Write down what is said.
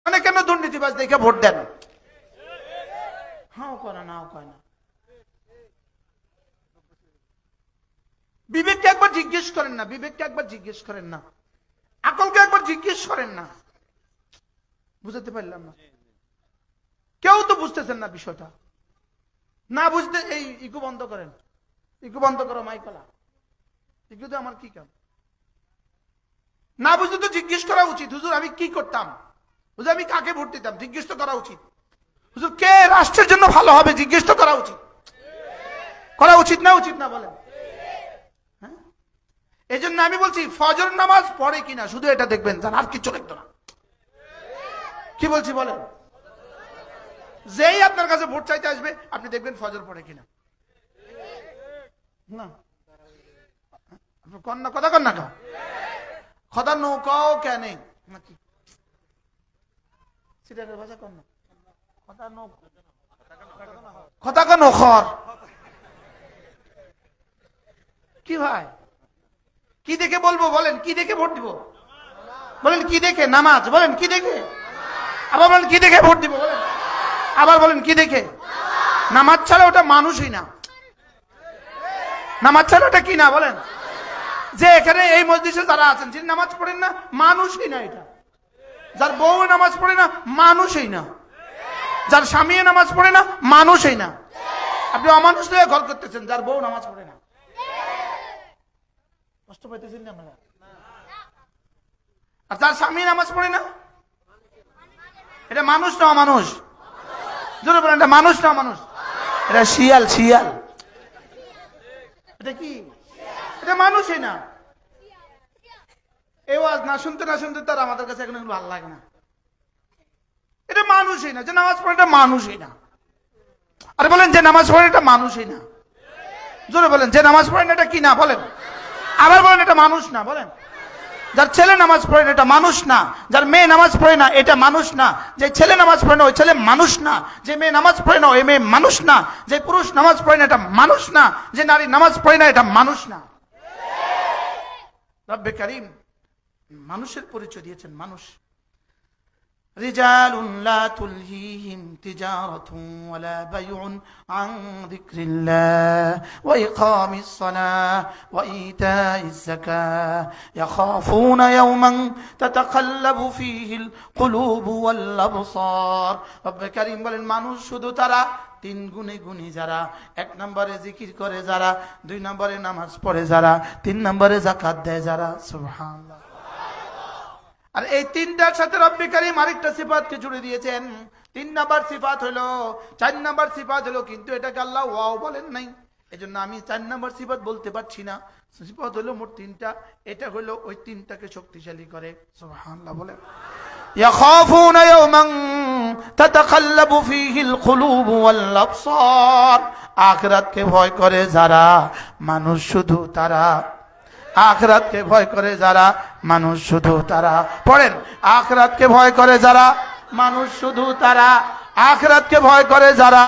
মানে কেন দুর্নীতিবাজ দেখে ভোট দেন? হ্যাঁ করে না, কয় না। বিবেককে একবার জিজ্ঞেস করেন না, বিবেককে একবার জিজ্ঞেস করেন না, আকলকে একবার জিজ্ঞেস করেন না। বুঝতে পারলাম না, কেউ তো বুঝতেছেন না বিষয়টা। না বুঝতে এই ইকু বন্ধ করেন, ইকু বন্ধ করো, মাইকলা ইকু তো আমার কি কাম? না বুঝতে তো জিজ্ঞেস করা উচিত, হুজুর আমি কি করতাম, হুজুর আমি কাকে ভোট দিতাম, জিজ্ঞেস তো করা উচিত। হুজুর কে রাষ্ট্রের জন্য ভালো হবে, জিজ্ঞেস তো করা উচিত। করা উচিত না, উচিত না বলেন? হ্যাঁ, এই জন্য আমি বলছি ফজর নামাজ পড়ে কিনা শুধু এটা দেখবেন, যার আর কিছু দেখতো না। কি বলছি বলেন? যেই আপনার কাছে ভোট চাইতে আসবে আপনি দেখবেন ফজর পড়ে কিনা। না কন্যা কথা কন্যা কা কথা নৌকাও কেন নাকি সিটারের ভাষা কন্যা কথা নৌ কথা কা নখর কি ভাই, কি দেখে বলবো বলেন? কি দেখে ভোট দিব বলেন? কি দেখে? নামাজ বলেন কি দেখে? আবার বলেন কি দেখে ভোট দিব বলেন? আবার বলেন কি দেখে? নামাজ ছাড়া ওটা মানুষই না। নামাজ ছাড়া ওটা কি না বলেন? যে এখানে এই মসজিদে যারা আছেন যিনি নামাজ পড়েন না, মানুষই না এটা। যার বউ নামাজ পড়ে না, মানুষই না। যার স্বামী নামাজ পড়ে না, মানুষই না। আপনি অমানুষ হয়ে ঘর করতেছেন যার বউ নামাজ পড়ে না। কষ্ট পাইতেছেন না আপনারা? আর যার স্বামী নামাজ পড়ে না, এটা মানুষ না অমানুষ? জোরে বলেন, এটা মানুষ না অমানুষ? এটা শিয়াল, শিয়াল। এটা কি? এটা মানুষই না। এই ওয়াজ না শুনতে না শুনতে তার আমাদের কাছে এখন ভালো লাগে না। এটা মানুষই না, যে নামাজ পড়ে এটা মানুষই না। আর বলেন যে নামাজ পড়ে এটা মানুষই না। জোরে বলেন, যে নামাজ পড়েন এটা কি না বলেন? আবার বলেন এটা মানুষ না বলেন? যার ছেলে নামাজ পড়ে না এটা মানুষ না। যার মেয়ে নামাজ পড়ে না এটা মানুষ না। যে ছেলে নামাজ পড়ে না ওই ছেলে মানুষ না। যে মেয়ে নামাজ পড়ে না ওই মেয়ে মানুষ না। যে পুরুষ নামাজ পড়ে না এটা মানুষ না। যে নারী নামাজ পড়ে না এটা মানুষ না। রব্বে কারীম মানুষের পরিচয় দিয়েছেন মানুষ। রিজালুন লা তুলহিহিম তিজারাতুন ওয়ালা বাইউন আন যিকরিল্লাহ ওয়া ইকামিস সালাহ ওয়া ইতাইজ যাকাহ ইয়াখাফুনা ইয়াওমান তাতাকাল্লাবু ফীহিল কুলুবু ওয়াল আবসার। রব্বে কারীম বলেন মানুষ শুধু তারা তিন গুণে গুণী যারা, এক নম্বরে জিকির করে যারা, দুই নম্বরে নামাজ পড়ে যারা, তিন নম্বরে যাকাত দেয় যারা। সুবহানাল্লাহ। আর এই তিনটার সাথে রব্বে কারীম আরেকটা সিফাতকে জুড়ে দিয়েছেন। তিন নাম্বার সিফাত হলো, চার নাম্বার সিফাত হলো, কিন্তু এটাকে আল্লাহ ওয়াও বলেন নাই। এজন্য আমি চার নাম্বার সিফাত বলতে পারছি না। সিফাত হলো মোট তিনটা, এটা হলো ওই তিনটাকে শক্তিশালী করে। সুবহানাল্লাহ বলেন। ইয়াখাফুনা ইয়াওমান তাতাকাল্লাবু ফীহিল কুলুবু ওয়াল আবসার। আখিরাতকে ভয় করে যারা, মানুষ শুধু তারা। আখিরাতকে ভয় করে যারা, মানুষ শুধু তারা। পড়েন, আখিরাতকে ভয় করে যারা, মানুষ শুধু তারা। আখিরাতকে ভয় করে যারা।